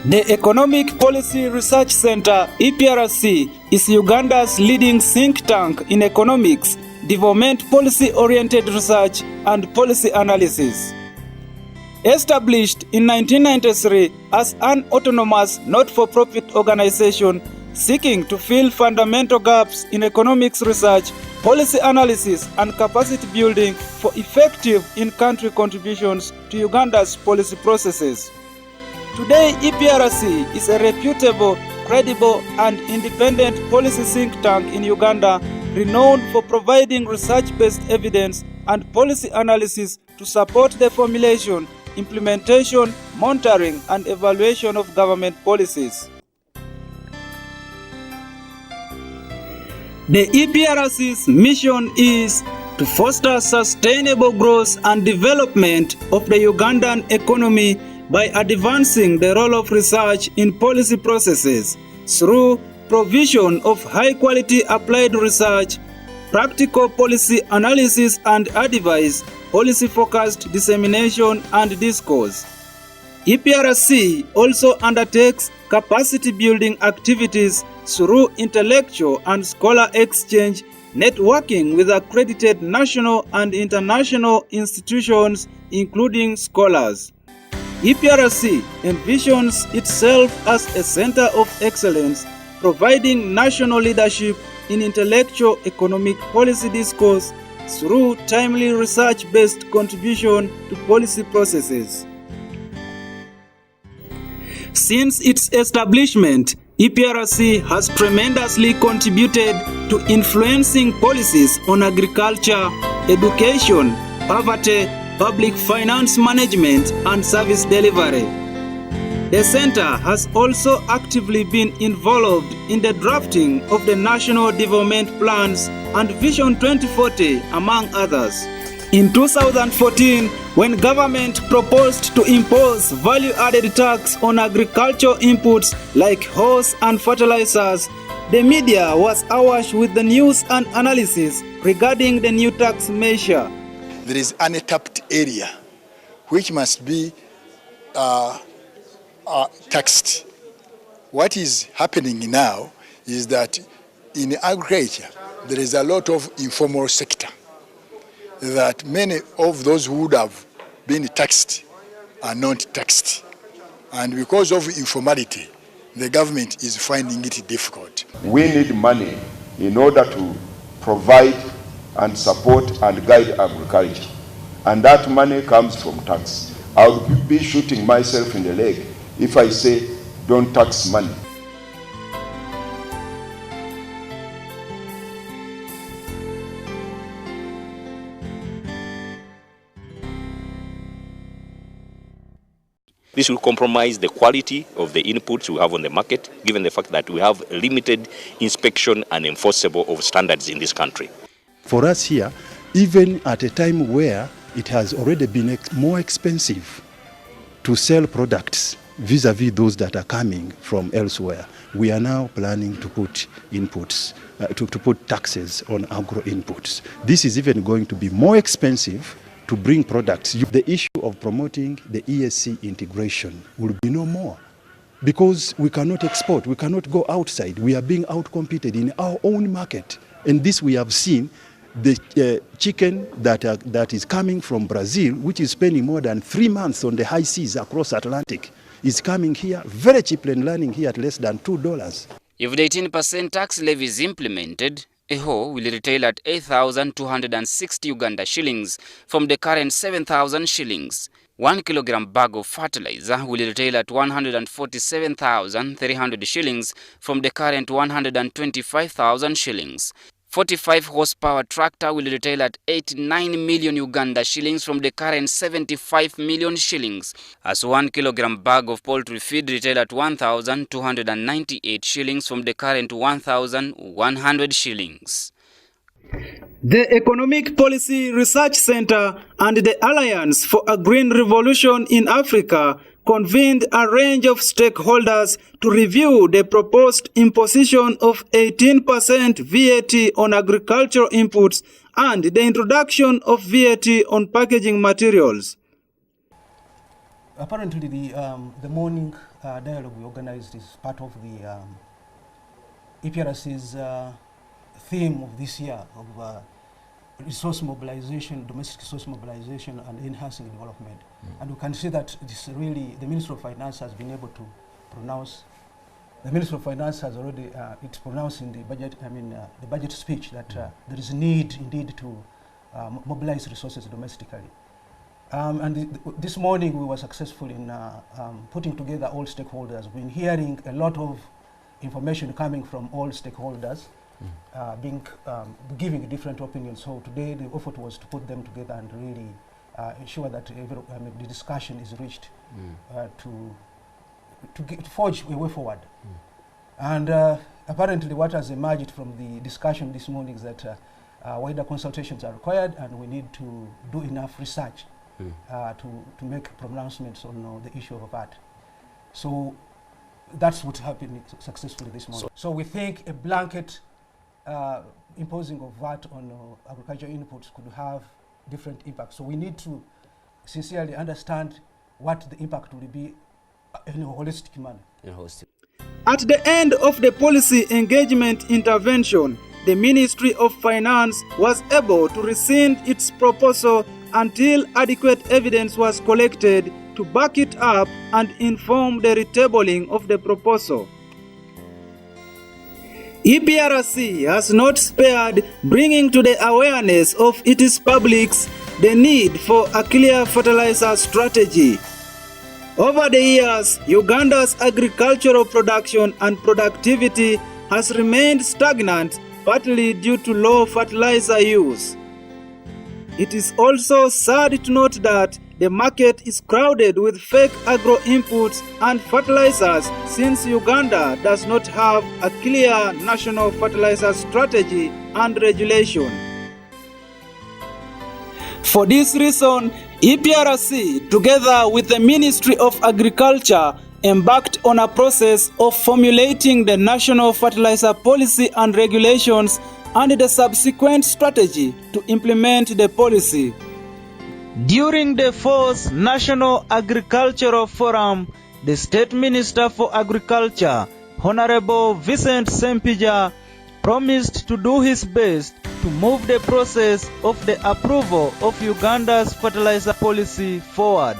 The Economic Policy Research Center, EPRC, is Uganda's leading think tank in economics, development policy-oriented research, and policy analysis. Established in 1993 as an autonomous not-for-profit organization seeking to fill fundamental gaps in economics research, policy analysis, and capacity building for effective in-country contributions to Uganda's policy processes. Today, EPRC is a reputable, credible, and independent policy think tank in Uganda, renowned for providing research-based evidence and policy analysis to support the formulation, implementation, monitoring, and evaluation of government policies. The EPRC's mission is to foster sustainable growth and development of the Ugandan economy by advancing the role of research in policy processes through provision of high-quality applied research, practical policy analysis and advice, policy-focused dissemination and discourse. EPRC also undertakes capacity-building activities through intellectual and scholar exchange, networking with accredited national and international institutions, including scholars. EPRC envisions itself as a center of excellence, providing national leadership in intellectual economic policy discourse through timely research-based contribution to policy processes. Since its establishment, EPRC has tremendously contributed to influencing policies on agriculture, education, poverty, public finance management, and service delivery. The center has also actively been involved in the drafting of the National Development Plans and Vision 2040, among others. In 2014, when government proposed to impose value-added tax on agricultural inputs like horse and fertilizers, the media was awash with the news and analysis regarding the new tax measure. There is an untapped area which must be taxed. What is happening now is that in agriculture there is a lot of informal sector that many of those who would have been taxed are not taxed. And because of informality, the government is finding it difficult. We need money in order to provide and support and guide agriculture. And that money comes from tax. I would be shooting myself in the leg if I say don't tax money. This will compromise the quality of the inputs we have on the market, given the fact that we have limited inspection and enforceable of standards in this country. For us here, even at a time where it has already been more expensive to sell products vis-a-vis those that are coming from elsewhere, we are now planning to put inputs, to put taxes on agro inputs. This is even going to be more expensive to bring products. The issue of promoting the ESC integration will be no more, because we cannot export, we cannot go outside. We are being outcompeted in our own market. And this we have seen, the chicken that is coming from Brazil, which is spending more than 3 months on the high seas across Atlantic, is coming here very cheaply and landing here at less than $2. If the 18% tax levy is implemented, a hoe will retail at 8,260 Uganda shillings from the current 7,000 shillings. 1 kilogram bag of fertilizer will retail at 147,300 shillings from the current 125,000 shillings. 45 horsepower tractor will retail at 89 million Uganda shillings from the current 75 million shillings, as 1 kilogram bag of poultry feed retail at 1,298 shillings from the current 1,100 shillings. The Economic Policy Research Center and the Alliance for a Green Revolution in Africa convened a range of stakeholders to review the proposed imposition of 18% VAT on agricultural inputs and the introduction of VAT on packaging materials. apparently the morning dialogue we organized is part of the EPRC's theme of this year of resource mobilization, domestic resource mobilization and enhancing development. And we can see that this really, the Minister of Finance has been able to pronounce, the Minister of Finance has already, it's pronounced in the budget, the budget speech that there is a need indeed to mobilize resources domestically. This morning we were successful in putting together all stakeholders. We've been hearing a lot of information coming from all stakeholders, giving different opinions. So today the effort was to put them together and really ensure that the discussion is reached to forge a way forward. And apparently what has emerged from the discussion this morning is that wider consultations are required, and we need to do enough research to make pronouncements on the issue of VAT. So that's what happened successfully this morning. So we think a blanket imposing of VAT on agricultural inputs could have different impacts. So we need to sincerely understand what the impact will be in a holistic manner. At the end of the policy engagement intervention, the Ministry of Finance was able to rescind its proposal until adequate evidence was collected to back it up and inform the retabling of the proposal. EPRC has not spared bringing to the awareness of its publics the need for a clear fertilizer strategy. Over the years, Uganda's agricultural production and productivity has remained stagnant, partly due to low fertilizer use. It is also sad to note that the market is crowded with fake agro inputs and fertilizers, since Uganda does not have a clear national fertilizer strategy and regulation. For this reason, EPRC, together with the Ministry of Agriculture, embarked on a process of formulating the national fertilizer policy and regulations and the subsequent strategy to implement the policy. During the 4th National Agricultural Forum, the State Minister for Agriculture, Honorable Vincent Sempija, promised to do his best to move the process of the approval of Uganda's fertilizer policy forward.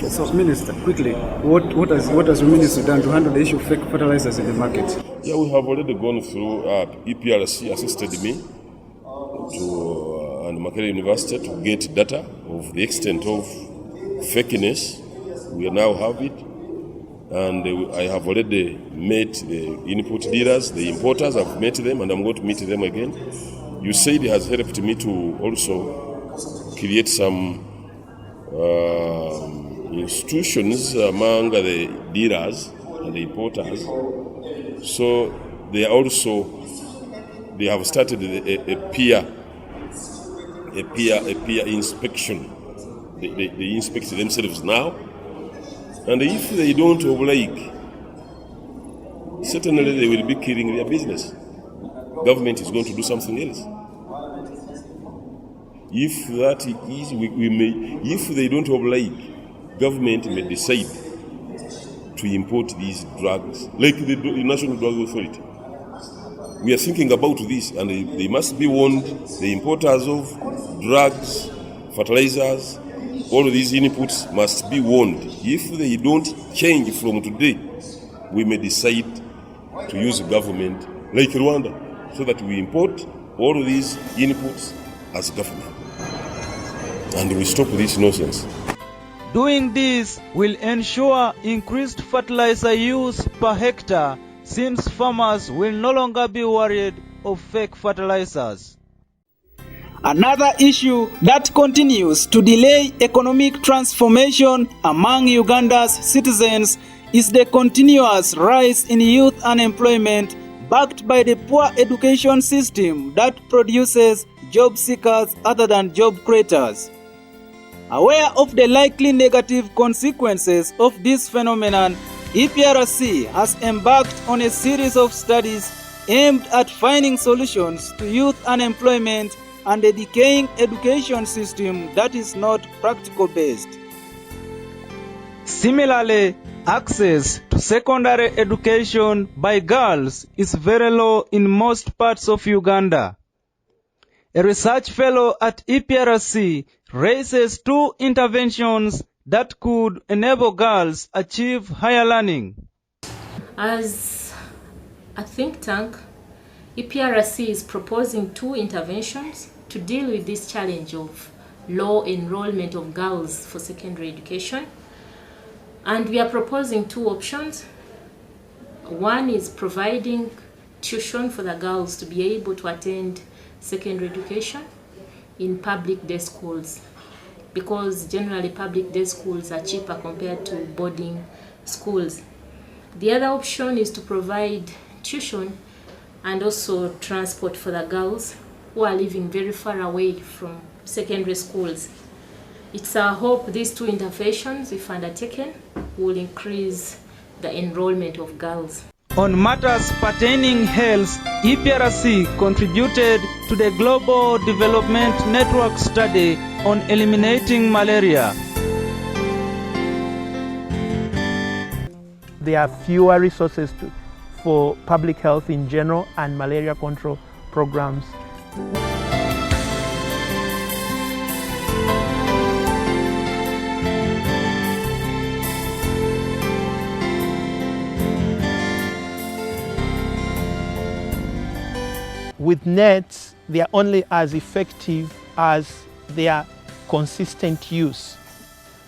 So, Minister, quickly, what has the Minister done to handle the issue of fake fertilizers in the market? Yeah, we have already gone through. EPRC assisted me and Makerere University to get data of the extent of fakeness. We now have it, and I have already met the input dealers, the importers. I've met them, and I'm going to meet them again. You said it has helped me to also create some institutions among the dealers and the importers. So they have started a peer inspection. They inspect themselves now, and if they don't oblige, certainly they will be killing their business. Government is going to do something else. If that is, if they don't oblige, government may decide to import these drugs, like the National Drug Authority. We are thinking about this, and they must be warned. The importers of drugs, fertilizers, all of these inputs must be warned. If they don't change from today, we may decide to use government like Rwanda, so that we import all of these inputs as government. And we stop this nonsense. Doing this will ensure increased fertilizer use per hectare, since farmers will no longer be worried of fake fertilizers. Another issue that continues to delay economic transformation among Uganda's citizens is the continuous rise in youth unemployment, backed by the poor education system that produces job seekers other than job creators. Aware of the likely negative consequences of this phenomenon, EPRC has embarked on a series of studies aimed at finding solutions to youth unemployment and a decaying education system that is not practical based. Similarly, access to secondary education by girls is very low in most parts of Uganda. A research fellow at EPRC raises 2 interventions that could enable girls achieve higher learning. As a think tank, EPRC is proposing 2 interventions to deal with this challenge of low enrollment of girls for secondary education. And we are proposing 2 options. One is providing tuition for the girls to be able to attend secondary education in public day schools, because generally public day schools are cheaper compared to boarding schools. The other option is to provide tuition and also transport for the girls who are living very far away from secondary schools. It's our hope these 2 interventions, if undertaken, will increase the enrollment of girls. On matters pertaining health, EPRC contributed to the Global Development Network study on eliminating malaria. There are fewer resources for public health in general and malaria control programs. With nets, they are only as effective as their consistent use.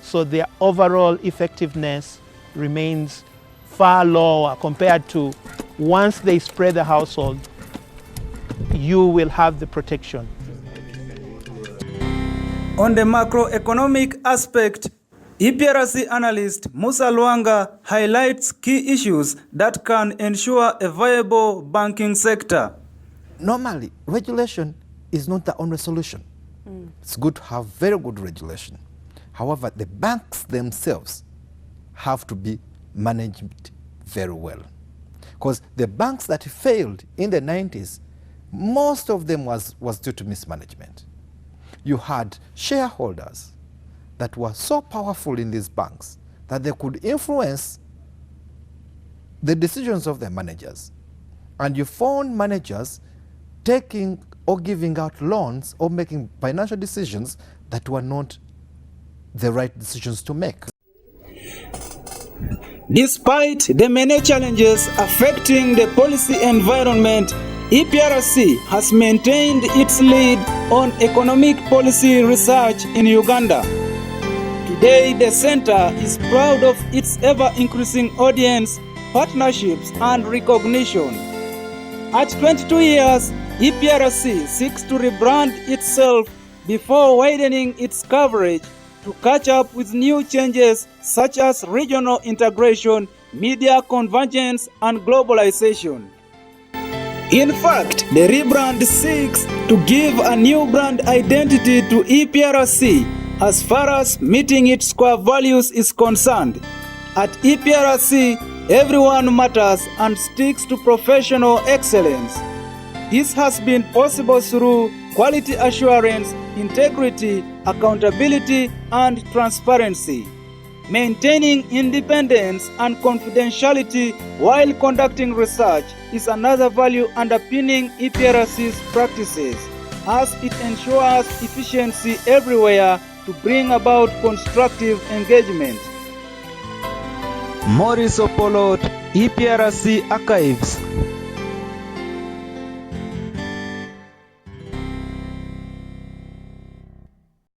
So their overall effectiveness remains far lower compared to once they spray the household, you will have the protection. On the macroeconomic aspect, EPRC analyst Musa Luanga highlights key issues that can ensure a viable banking sector. Normally, regulation is not the only solution. It's good to have very good regulation. However, the banks themselves have to be managed very well. Because the banks that failed in the 90s, most of them was due to mismanagement. You had shareholders that were so powerful in these banks that they could influence the decisions of their managers. And you found managers taking or giving out loans or making financial decisions that were not the right decisions to make. Despite the many challenges affecting the policy environment, EPRC has maintained its lead on economic policy research in Uganda. Today, the center is proud of its ever-increasing audience, partnerships, and recognition. At 22 years, EPRC seeks to rebrand itself before widening its coverage to catch up with new changes such as regional integration, media convergence, and globalization. In fact, the rebrand seeks to give a new brand identity to EPRC as far as meeting its core values is concerned. At EPRC, everyone matters and sticks to professional excellence. This has been possible through quality assurance, integrity, accountability, and transparency. Maintaining independence and confidentiality while conducting research is another value underpinning EPRC's practices, as it ensures efficiency everywhere to bring about constructive engagement. Mouris Opolot, EPRC Archives.